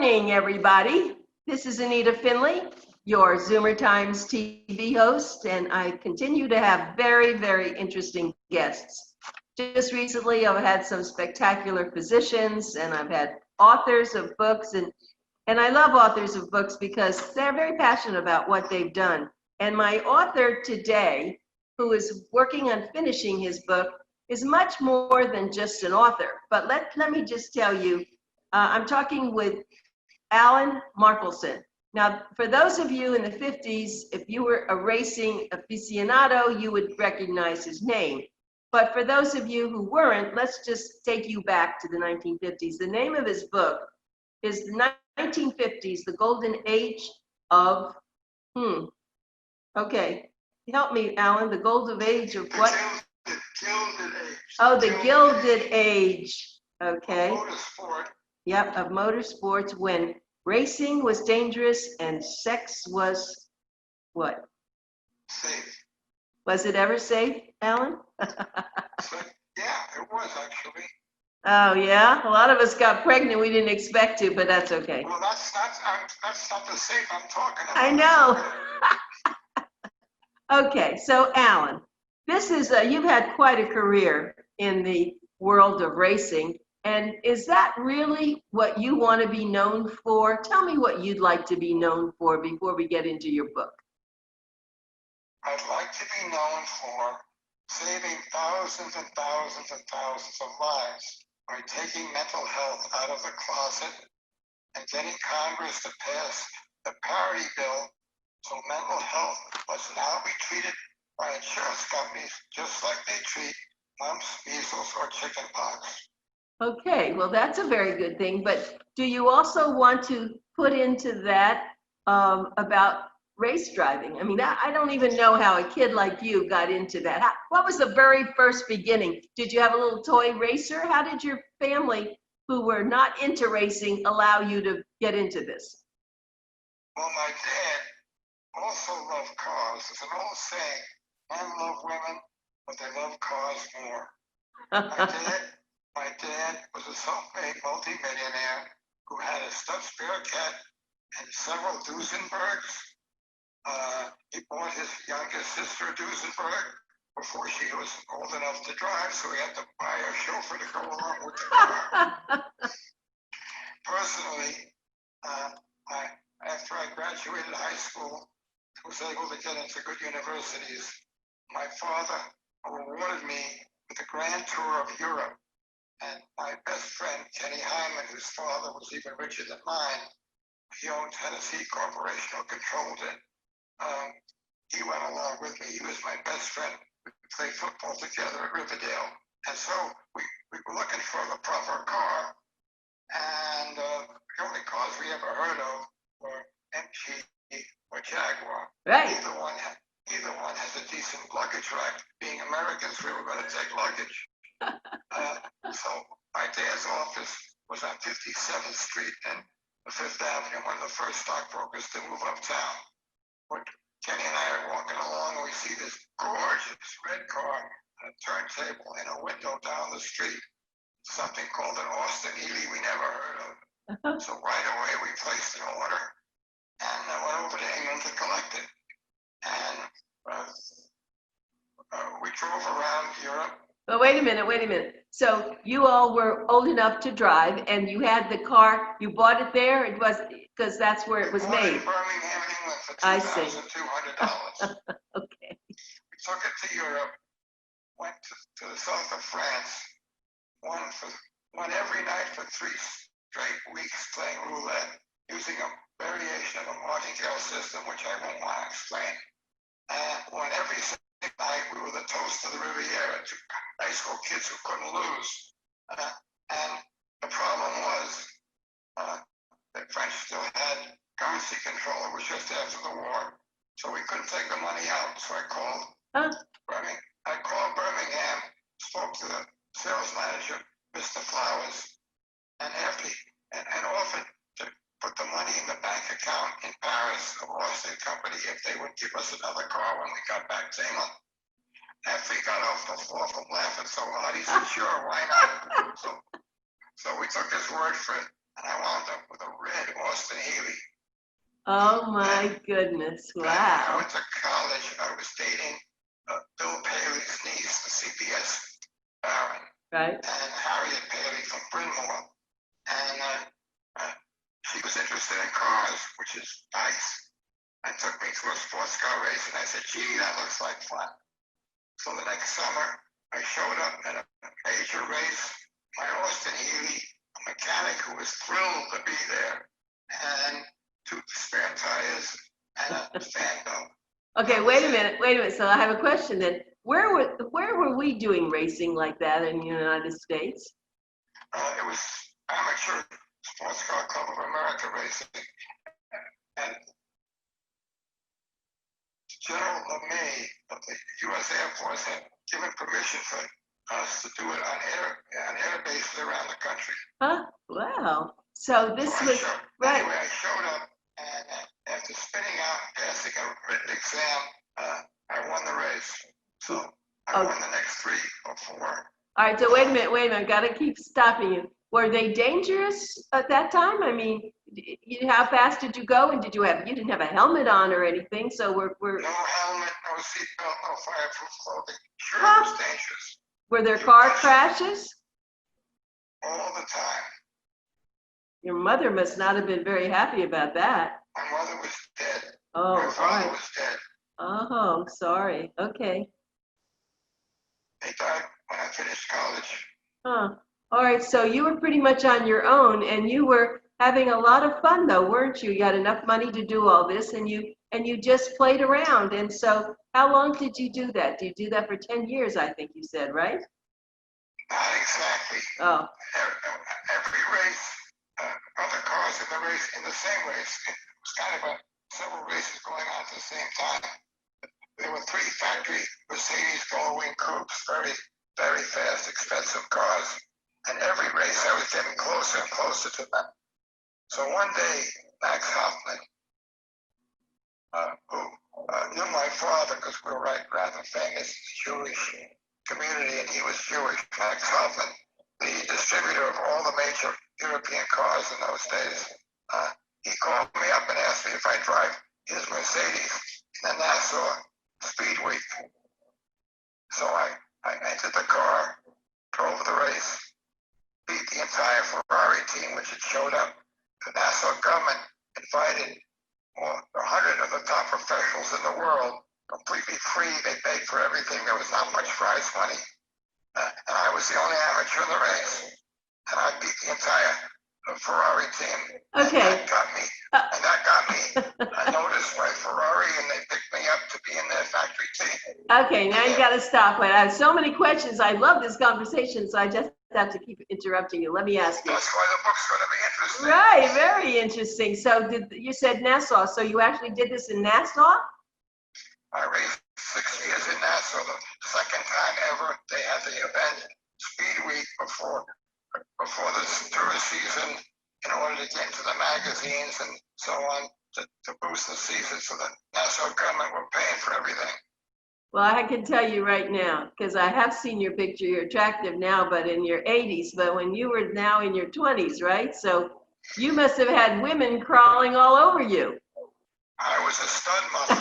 morning, everybody. This is Anita Finley, your Zoomer Times TV host, and I continue to have very, very interesting guests. Just recently, I've had some spectacular physicians, and I've had authors of books, and I love authors of books because they're very passionate about what they've done. And my author today, who is working on finishing his book, is much more than just an author. But let me just tell you, I'm talking with Alan Markelson. Now, for those of you in the 50s, if you were a racing aficionado, you would recognize his name. But for those of you who weren't, let's just take you back to the 1950s. The name of his book is the 1950s, the Golden Age of, okay, help me, Alan, the Golden Age of what? The Gilded Age. Oh, the Gilded Age, okay. Motorsport. Yep, of motorsports, when racing was dangerous and sex was what? Safe. Was it ever safe, Alan? So, yeah, it was actually. Oh, yeah? A lot of us got pregnant. We didn't expect to, but that's okay. Well, that's not the safe I'm talking about. I know. Okay, so Alan, this is, you've had quite a career in the world of racing. And is that really what you want to be known for? Tell me what you'd like to be known for before we get into your book. I'd like to be known for saving thousands and thousands and thousands of lives by taking mental health out of the closet and getting Congress to pass the parity bill so mental health must now be treated by insurance companies just like they treat mumps, measles, or chicken pox. Okay, well, that's a very good thing, but do you also want to put into that about race driving? I mean, I don't even know how a kid like you got into that. What was the very first beginning? Did you have a little toy racer? How did your family, who were not into racing, allow you to get into this? Well, my dad also loved cars. There's an old saying, men love women, but they love cars more. My dad was a self-made multimillionaire who had a stuffed spare cat and several Duesenbergs. He bought his youngest sister a Duesenberg before she was old enough to drive, so he had to buy a chauffeur to go along with the car. Personally, after I graduated high school, I was able to get into good universities. My father awarded me with a grand tour of Europe. And my best friend, Kenny Hyman, whose father was even richer than mine, he owned Tennessee Corporation, or controlled it. He went along with me. He was my best friend. We played football together at Riverdale. And so we were looking for the proper car. And the only cars we ever heard of were MG or Jaguar. Right. Either one has a decent luggage rack. Being Americans, we were going to take luggage. So my dad's office was on 57th Street and Fifth Avenue, one of the first stockbrokers to move uptown. But Kenny and I are walking along and we see this gorgeous red car on a turntable in a window down the street. Something called an Austin Ely we never heard of. So right away we placed an order and I went over to England to collect it. And we drove around Europe. But wait a minute. So you all were old enough to drive, and you had the car. You bought it there. It was because that's where it was made. In Birmingham, England, for I $2,200. see. Okay. We took it to Europe. Went to the south of France. Won every night for 3 straight weeks playing roulette using a variation of a martingale system, which I won't want to explain. And won every night. We were the toast of the Riviera, two high school kids who couldn't lose. And the problem was the French still had currency control. It was just after the war, so we couldn't take the money out. So I called Birmingham, spoke to the sales manager, Mr. Flowers, and offered to put the money in the bank account in Paris of Austin Company if they would give us another car when we got back to England. After he got off the floor from laughing so hard, he said, sure, why not? So we took his word for it. and I wound up with a red Austin Healey. Oh my goodness! Then when I Wow. went to college, I was dating Bill Paley's niece, the CBS Baron, Right. and Harriet Paley from Bryn Mawr. And she was interested in cars, which is nice, and took me to a sports car race. And I said, gee, that looks like fun. So the next summer, I showed up at a major race. My Austin Healey, a mechanic who was thrilled to be there, and 2 spare tires and a fan belt. Okay, wait a minute. So I have a question then. Where were we doing racing like that in the United States? It was Amateur Sports Car Club of America racing, and General LeMay of the U.S. Air Force had given permission for us to do it on air bases around the country. Huh? Wow. So this was right. Anyway, I showed up, and after spinning out and passing a written exam, I won the race. So I won the next 3 or 4. All right, so wait a minute. Gotta keep stopping you. Were they dangerous at that time? I mean, how fast did you go? And you didn't have a helmet on or anything, so we're No helmet, no seatbelt, no fireproof clothing. Sure, Huh? it was dangerous. Were there car crashes? All the time. Your mother must not have been very happy about that. My mother was dead. Oh, My father right. was dead. Oh, sorry. Okay. They died when I finished college. Huh. All right, so you were pretty much on your own, and you were having a lot of fun, though, weren't you? You had enough money to do all this, and you just played around. And so, how long did you do that? Did you do that for 10 years? I think you said, right? Not exactly. Oh. Every race, other cars in the same race. It was kind of several races going on at the same time. There were 3 factory Mercedes Gullwing coupes, very, very fast, expensive cars. And every race I was getting closer and closer to them. So one day, Max Hoffman, who knew my father because we were rather famous Jewish community, and he was Jewish, Max Hoffman, the distributor of all the major European cars in those days, he called me up and asked me if I'd drive his Mercedes in the Nassau Speed Week. So I entered the car, drove the race, beat the entire Ferrari team, which had showed up. The Nassau government invited 100 of the top professionals in the world, completely free. They paid for everything. There was not much prize money. And I was the only amateur in the race. And I beat the entire Ferrari team. Okay. And that got me noticed by Ferrari, and they picked me up to be in their factory team. Okay, now you got to stop. I have so many questions. I love this conversation, so I just have to keep interrupting you. Let me ask you. That's why the book's going to be interesting. Right, very interesting. So you said Nassau, so you actually did this in Nassau? I raced 6 years in Nassau. The second time ever they had the event, Speed Week, before the tourist season, in order to get into the magazines and so on, to boost the season. So the Nassau government were paying for everything. Well, I can tell you right now, because I have seen your picture, you're attractive now, but in your 80s, but when you were now in your 20s, right? So you must have had women crawling all over you. I was a stud mother.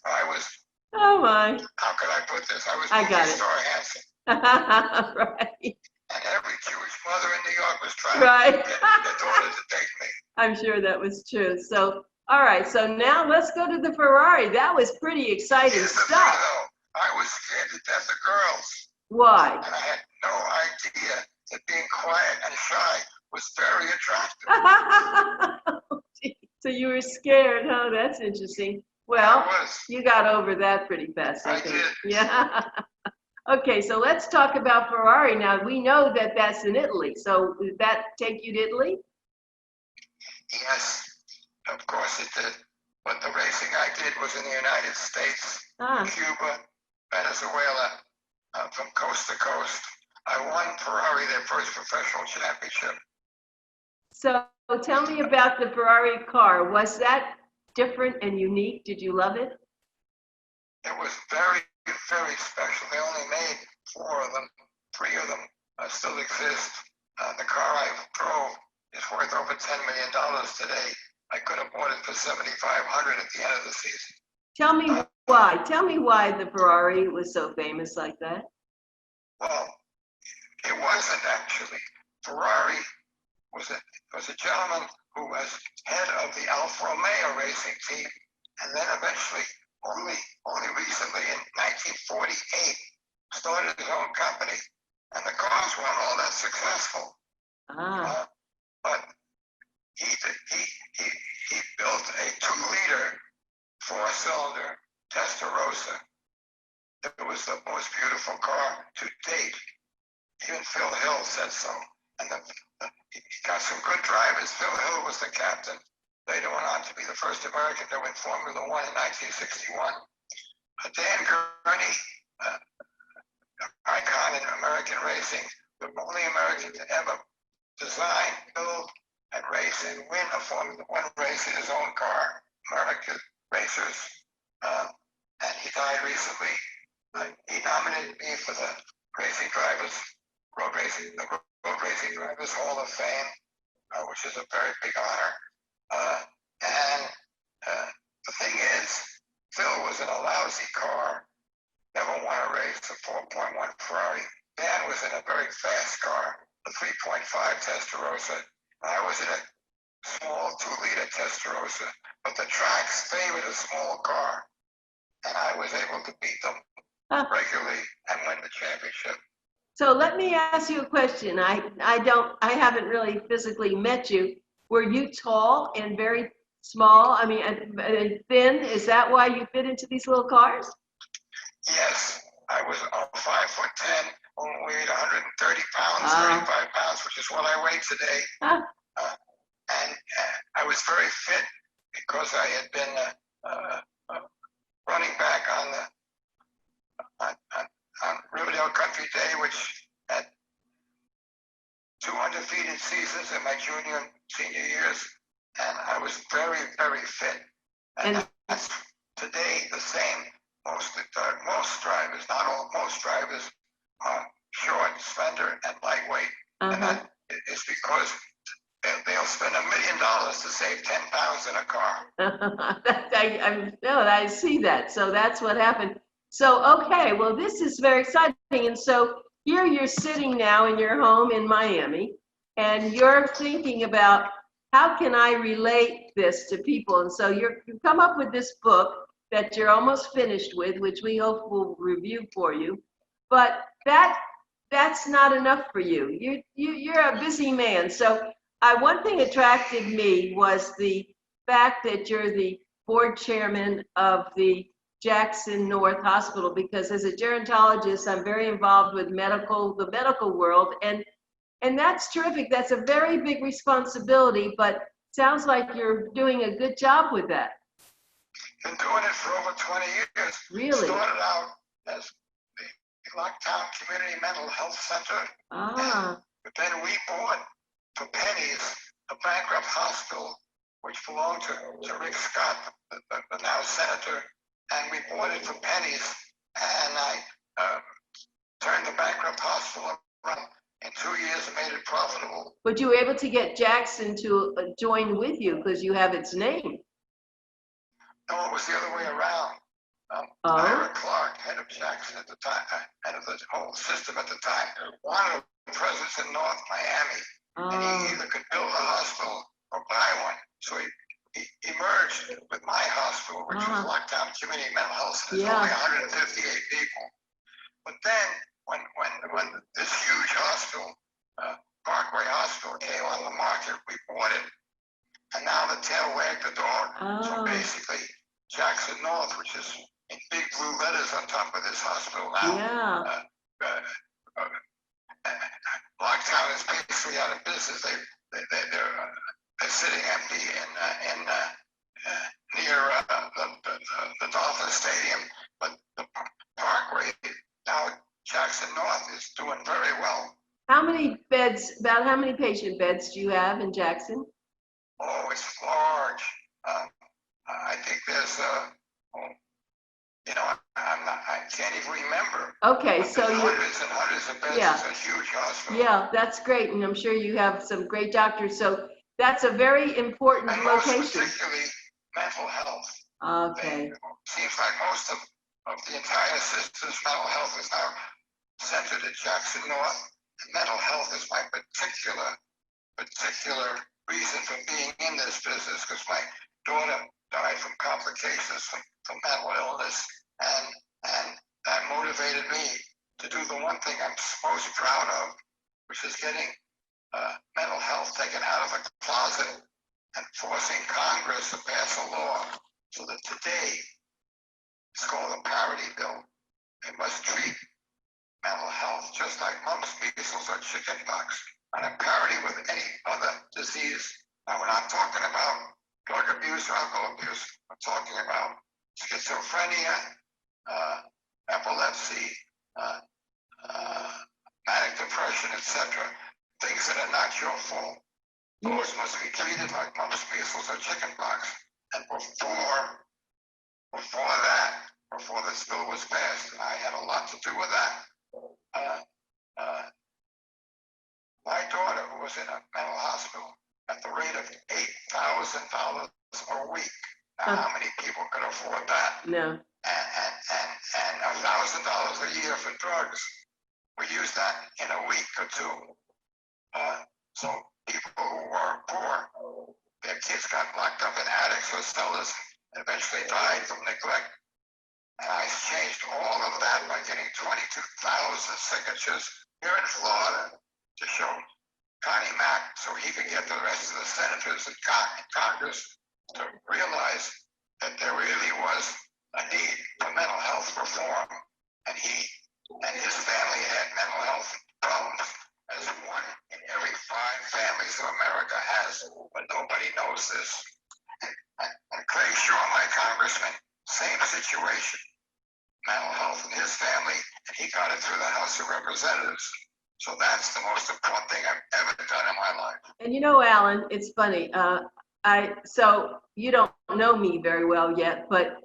I was. Oh my. How could I put this? I got it. Star handsome. Right. And every Jewish mother in New York was trying Right. to get their daughter to date me. I'm sure that was true. So, all right. So now let's go to the Ferrari. That was pretty exciting Here's the stuff. thing, though. I was scared to death of girls. Why? And I had no idea that being quiet and shy was very attractive. So you were scared, huh? That's interesting. Well, you got over that pretty fast, I think. Did. Yeah. Okay, so let's talk about Ferrari now. We know that that's in Italy. So did that take you to Italy? Yes, of course it did. But the racing I did was in the United States, Cuba, Venezuela, from coast to coast. I won Ferrari their first professional championship. So tell me about the Ferrari car. Was that different and unique? Did you love it? It was very, very special. They only made 4 of them. 3 of them still exist. The car I drove is worth over $10 million today. I could have bought it for $7,500 at the end of the season. Tell me why. Tell me why the Ferrari was so famous like that. Well, it wasn't actually. Ferrari was a gentleman who was head of the Alfa Romeo racing team, and then eventually, only recently in 1948, started his own company, and the cars weren't all that successful. But he built a 2-liter 4-cylinder Testarossa. It was the most beautiful car to date. Even Phil Hill said so. And he got some good drivers. Phil Hill was the captain. Later went on to be the first American to win Formula One in 1961. Dan Gurney, icon in American racing, the only American to ever design, build, and race and win a Formula One race in his own car, American Racers. And he died recently. He nominated me for the Road Racing Drivers Hall of Fame, which is a very big honor. And the thing is, Phil was in a lousy car, never won a race, a 4.1 Ferrari. Dan was in a very fast car, a 3.5 Testarossa. I was in a small 2-liter Testarossa, but the tracks favored a small car, and I was able to beat them regularly and win the championship. So let me ask you a question. I haven't really physically met you. Were you tall and very small? I mean, and thin? Is that why you fit into these little cars? Yes, I was 5'10", only weighed 130 pounds, 35 pounds, which is what I weigh today. And I was very fit because I had been running back on Riverdale Country Day, which had 2 undefeated seasons in my junior and senior years, and I was very, very fit. And that's today the same. Most drivers, not all, most drivers are short, slender, and lightweight. And that is because they'll spend $1 million to save 10 pounds in a car. I see that. So that's what happened. So, okay, well, this is very exciting. And so here you're sitting now in your home in Miami, and you're thinking about how can I relate this to people? And so you've come up with this book that you're almost finished with, which we hope will review for you. But that's not enough for you. You're a busy man. So one thing attracted me was the fact that you're the board chairman of the Jackson North Hospital, because as a gerontologist, I'm very involved with the medical world, and that's terrific. That's a very big responsibility, but sounds like you're doing a good job with that. Been doing it for over 20 years. Really? Started out as the Locktown Community Mental Health Center. But then we bought for pennies a bankrupt hospital, which belonged to Rick Scott, the now senator, and we bought it for pennies. And I turned the bankrupt hospital around in 2 years and made it profitable. But you were able to get Jackson to join with you because you have its name. No, it was the other way around. Ira Clark, head of Jackson at the time, head of the whole system at the time, wanted a presence in North Miami. And he either could build a hospital or buy one. So he merged with my hospital, which was Lockdown Community Mental Health Center. There's only 158 people. But then when this huge hospital, Parkway Hospital, came on the market, we bought it. And now the tail wagged the dog. So basically, Jackson North, which is in big blue letters on top of this hospital now. Lockdown is basically out of business. They're sitting empty near the Dolphin Stadium, but the Parkway, now Jackson North, is doing very well. How many beds, about how many patient beds do you have in Jackson? Oh, it's large. I think there's, can't even remember. Okay, But so there's you, hundreds and hundreds of beds. Yeah. It's a huge hospital. yeah, that's great, and I'm sure you have some great doctors. So that's a very important And most location. particularly mental health. Okay, Seems like most of the entire system's mental health is now centered at Jackson North. And mental health is my particular reason for being in this business, because my daughter died from complications from mental illness, and that motivated me to do the one thing I'm most proud of, which is getting mental health taken out of the closet and forcing Congress to pass a law so that today, it's called a parity bill. They must treat mental health just like mumps, measles, or chickenpox on a parity with any other disease. Now, we're not talking about drug abuse or alcohol abuse. We're talking about schizophrenia, epilepsy, manic depression, etc. Things that are not your fault. Those must be treated like mumps, measles, or chickenpox. And before this bill was passed, I had a lot to do with that. My daughter, who was in a mental hospital at the rate of $8,000 a week. Now, how many people could afford that? no, And $1,000 a year for drugs. We used that in a week or two. So people who were poor, their kids got locked up in attics or cellars, and eventually died from neglect. And I changed all of that by getting 22,000 signatures here in Florida to show Connie Mack so he could get the rest of the senators and Congress to realize that there really was a need for mental health reform. And he and his family had mental health problems, as one in every 5 families of America has, but nobody knows this. And Clay Shaw, my congressman, same situation. Mental health in his family, and he got it through the House of Representatives. So that's the most important thing I've ever done in my life. and you know, Alan, it's funny. So you don't know me very well yet, but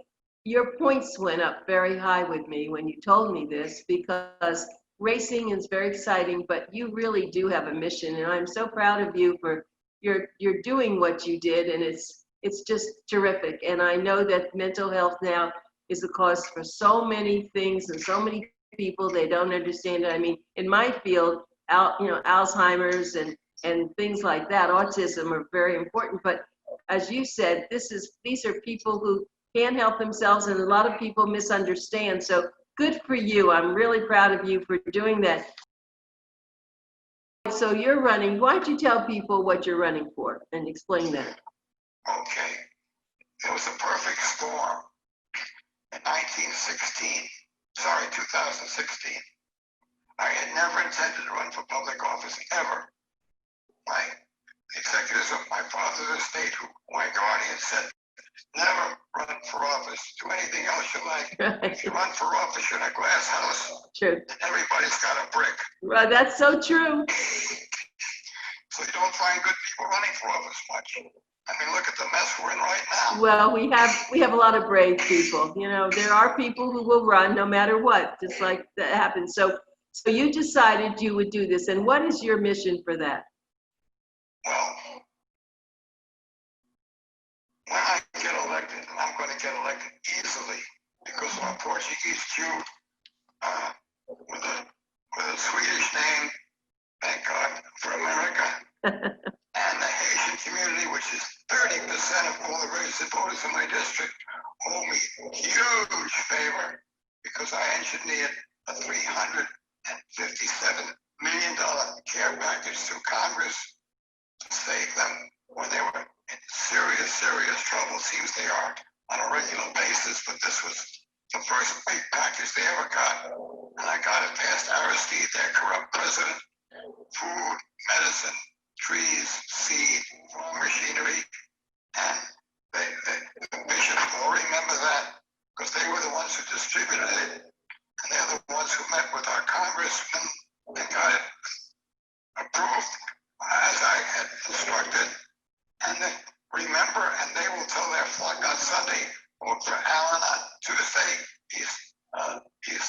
your points went up very high with me when you told me this, because racing is very exciting, but you really do have a mission, and I'm so proud of you for you're doing what you did, and it's just terrific. And I know that mental health now is the cause for so many things and so many people, they don't understand it. I mean, in my field, Alzheimer's and things like that, autism are very important. But as you said, these are people who can't help themselves, and a lot of people misunderstand. So good for you. I'm really proud of you for doing that. So you're running. Why don't you tell people what you're running for and explain that? Okay. It was a perfect storm. In 2016, I had never intended to run for public office ever. My executives of my father's estate, who my guardian, said, never run for office. Do anything else you like. If you run for office, you're in a glass house. True. And everybody's got a brick. Well, that's so true. So you don't find good people running for office much. I mean, look at the mess we're in right now. Well, we have a lot of brave people. You know, there are people who will run no matter what, just like that happens. So you decided you would do this, and what is your mission for that? Well, when I get elected, and I'm going to get elected easily, because I'm a Portuguese Jew with a Swedish name, thank God for America. And the Haitian community, which is 30% of all the registered voters in my district, owe me a huge favor, because I engineered a $357 million care package through Congress to save them when they were in serious trouble. Seems they are on a regular basis, but this was the first big package they ever got. And I got it past Aristide, their corrupt president. Food, medicine, trees, seed, farm machinery, and the bishops all remember that, because they were the ones who distributed it, and they're the ones who met with our congressman and got it approved as I had instructed. And they remember, and they will tell their flock on Sunday, vote for Alan on Tuesday. He's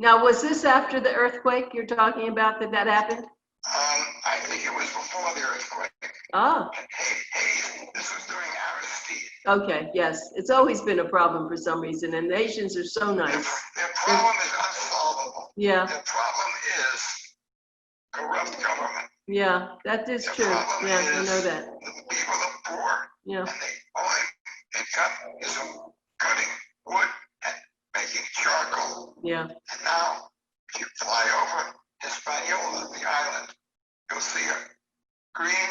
Now, was this after the earthquake you're talking about that happened? I think it was before the earthquake. Oh, Hey, this was during Aristide. okay, yes. It's always been a problem for some reason, and the Haitians are so nice. Their problem is unsolvable. Yeah, Their problem is corrupt government. yeah, that is Their true. problem Yeah, I is know that. the people are poor, Yeah, and all they got is cutting wood and making charcoal. yeah, And now, if you fly over Hispaniola, the island, you'll see a green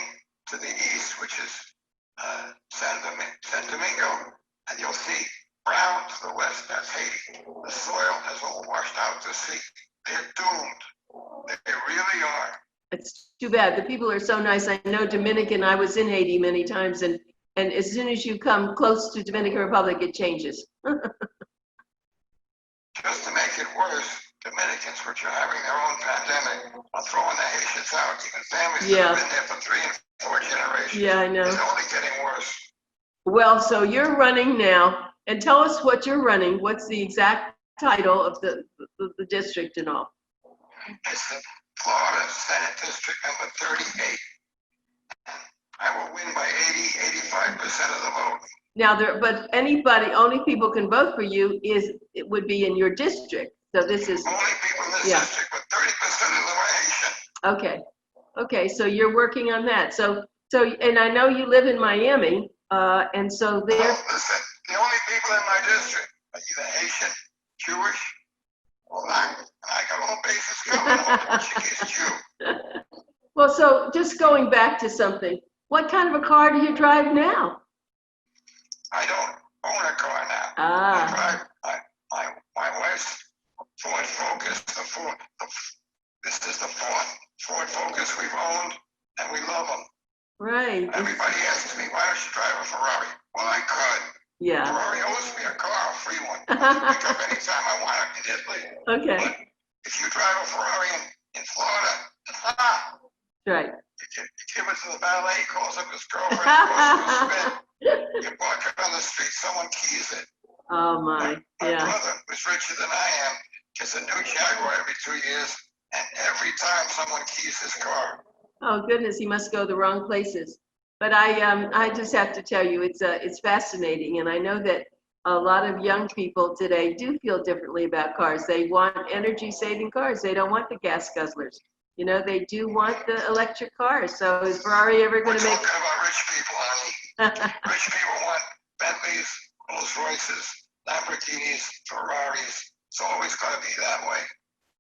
to the east, which is San Domingo, and you'll see brown to the west, that's Haiti. The soil has all washed out to sea. They're doomed. They really are. it's too bad. The people are so nice. I know Dominican, I was in Haiti many times, and as soon as you come close to Dominican Republic, it changes. Just to make it worse, Dominicans, which are having their own pandemic, are throwing the Haitians out. Even families that have been there for 3 and 4 generations. Yeah, I know. It's only getting worse. Well, so you're running now, and tell us what you're running. What's the exact title of the district and all? It's the Florida Senate District number 38. I will win by 85% of the vote. Now, but only people can vote for you it would be in your district. So this is. Only people in this district, but 30% of them are Haitian. Okay. Okay, so you're working on that. So, and I know you live in Miami, and so there. Well, listen, the only people in my district are either Haitian, Jewish, or black. And I got all bases covered. I'm a Portuguese Jew. Well, so just going back to something, what kind of a car do you drive now? I don't own a car now. Ah. I drive my wife's Ford Focus. This is the fourth Ford Focus we've owned, and we love them. Right. Everybody asks me, why don't you drive a Ferrari? Well, I could. Yeah. Ferrari owes me a car, a free one. I can pick up anytime I want it in Italy. Okay. But if you drive a Ferrari in Florida, it's hot. Right. You give it to the valet, he calls up his girlfriend, goes to a spin. You park it on the street, someone keys it. Oh my. My Yeah. brother, who's richer than I am, gets a new Jaguar every 2 years, and every time someone keys his car. Oh goodness, he must go the wrong places. But I just have to tell you, it's fascinating, and I know that a lot of young people today do feel differently about cars. They want energy-saving cars. They don't want the gas guzzlers. You know, they do want the electric cars. So is Ferrari ever going to make? We're talking about rich people, honey. Rich people want Bentleys, Rolls Royces, Lamborghinis, Ferraris. It's always going to be that way.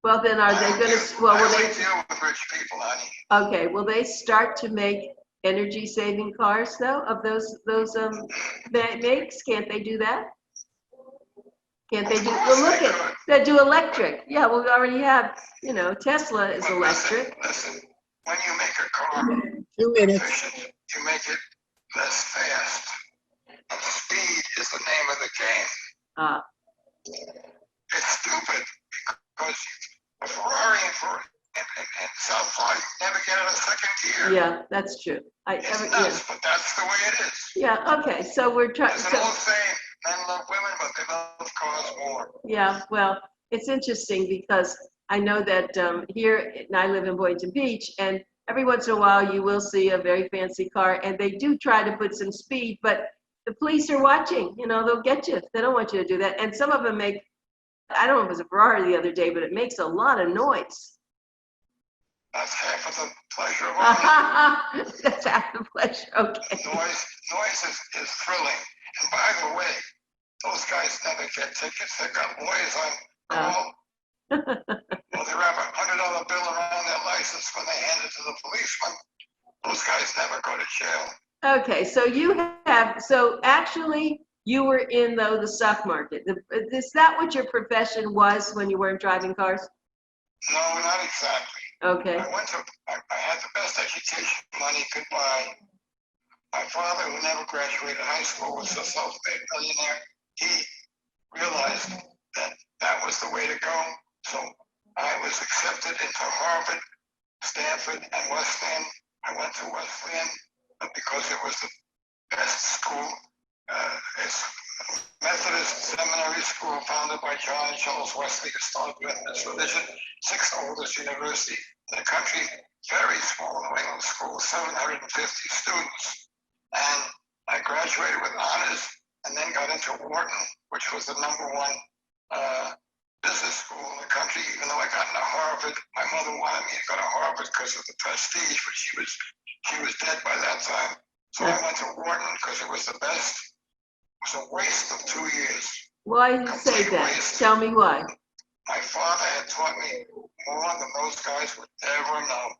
Well, then are they going to? Well, will they deal with rich people, honey? Okay, will they start to make energy-saving cars though? Of those makes? Can't they do that? Can't they do? Well, look at they do electric. Yeah, well, we already have. You know, Tesla is But electric. Listen, when you make a car 2 minutes. efficient, you make it less fast. And speed is the name of the game. Ah, It's stupid because a Ferrari in South Florida, you never get out of second gear. yeah, that's true. It's nuts, but that's the way it is. Yeah. Okay, so we're trying. There's an old saying, men love women, but they love cars more. Yeah, well, it's interesting because I know that here, and I live in Boynton Beach, and every once in a while you will see a very fancy car, and they do try to put some speed, but the police are watching. You know, they'll get you. They don't want you to do that. And some of them make, I don't know if it was a Ferrari the other day, but it makes a lot of noise. That's half of the pleasure of owning. That's half the pleasure. Okay. Noise is thrilling. And by the way, those guys never get tickets. They've got lawyers on call. Well, they wrap a $100 bill around their license when they hand it to the policeman. Those guys never go to jail. Okay, so actually you were in the stock market. Is that what your profession was when you weren't driving cars? No, not exactly. Okay. I had the best education money could buy. My father, who never graduated high school, was a self-made millionaire. He realized that that was the way to go. So I was accepted into Harvard, Stanford, and Wesleyan. I went to Wesleyan because it was the best school. It's Methodist Seminary School founded founded by John and Charles Wesley, who started Methodist religion, sixth oldest university in the country, very small New England school, 750 students. And I graduated with honors and then got into Wharton, which was the #1 business school in the country, even though I got into Harvard. My mother wanted me to go to Harvard because of the prestige, but she was dead by that time. So I went to Wharton because it was the best. It was a waste of 2 years. Why do you say that? Tell me why. My father had taught me more than those guys would ever know.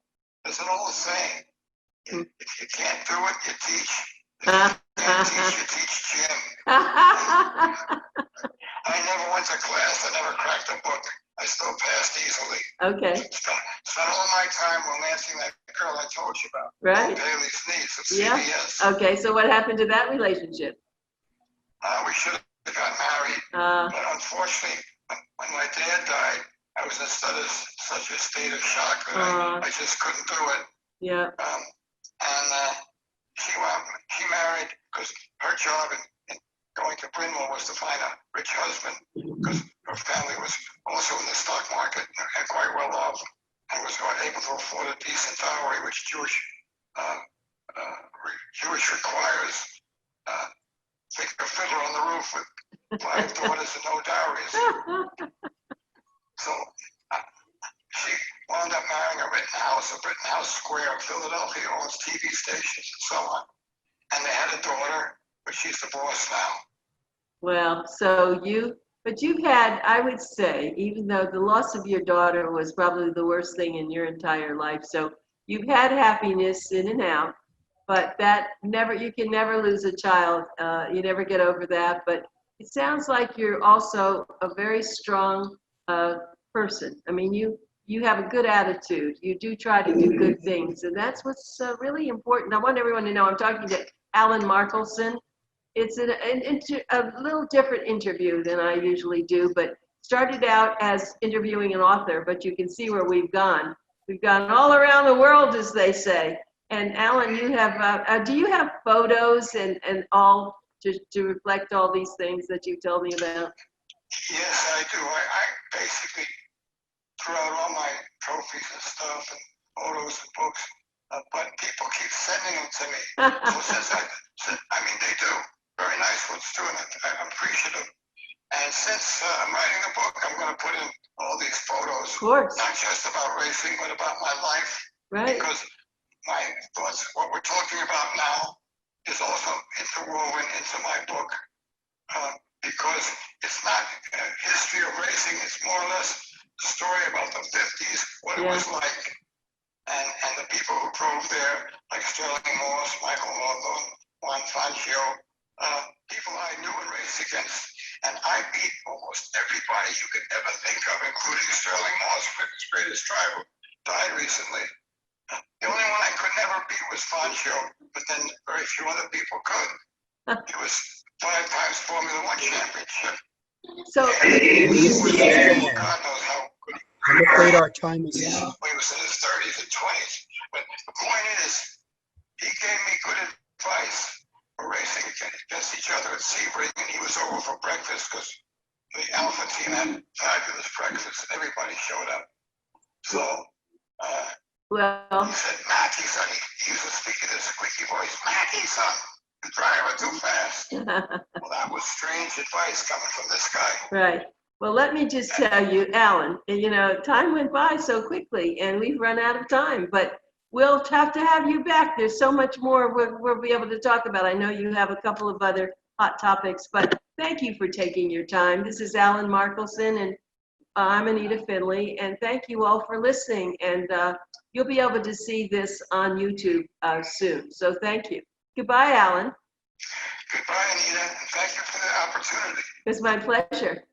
There's an old saying, if you can't do it, you teach. If you can't teach, you teach Jim. I never went to class. I never cracked a book. I still passed easily. Okay. Spent all my time romancing that girl I told you about. Right. Bailey's niece at Yeah. CBS. Okay, so what happened to that relationship? We should have got married. But unfortunately, when my dad died, I was in such a state of shock that I just couldn't do it. Yeah. She married because her job in going to Bryn Mawr was to find a rich husband, because her family was also in the stock market and quite well off, and was able to afford a decent dowry, which Jewish requires. Take a fiddler on the roof with 5 daughters and no dowries. So she wound up marrying a Rittenhouse Square. Philadelphia owns TV stations and so on. And they had a daughter, but she's the boss now. Well, so but you've had, I would say, even though the loss of your daughter was probably the worst thing in your entire life, so you've had happiness in and out, but you can never lose a child. You never get over that. But it sounds like you're also a very strong person. I mean, you have a good attitude. You do try to do good things, and that's what's really important. I want everyone to know I'm talking to Alan Markelson. It's a little different interview than I usually do, but started out as interviewing an author, but you can see where we've gone. We've gone all around the world, as they say. And Alan, you have, do you have photos and all to reflect all these things that you told me about? Yes, I do. I basically threw out all my trophies and stuff and photos and books, but people keep sending them to me. So they do. Very nice ones too, and I'm appreciative. And since I'm writing a book, I'm going to put in all these photos. Of course. Not just about racing, but about my life. Right. Because my thoughts, what we're talking about now, is also interwoven into my book. Because it's not a history of racing, it's more or less a story about the 50s, what it was like. And the people who drove there, like Sterling Moss, Michael Hawthorne, Juan Fangio, people I knew and raced against. And I beat almost everybody you could ever think of, including Sterling Moss, Britain's greatest driver, died recently. The only one I could never beat was Fangio, but then very few other people could. He was 5 times Formula One championship. So, God knows how good I'm afraid our time is he up. was in his 30s and 20s. But the point is, he gave me good advice for racing against each other at Sebring, and he was over for breakfast because the Alpha team had fabulous breakfast. Everybody showed up. So, he said, Mackie, son, he used to speak in his squeaky voice, Mackie, son, you drive too fast. Well, that was strange advice coming from this guy. Right. Well, let me just tell you, Alan, time went by so quickly and we've run out of time, but we'll have to have you back. There's so much more we'll be able to talk about. I know you have a couple of other hot topics, but thank you for taking your time. This is Alan Markelson, and I'm Anita Finley, and thank you all for listening. And you'll be able to see this on YouTube soon. So thank you. Goodbye, Alan. Goodbye, Anita, and thank you for the opportunity. It's my pleasure.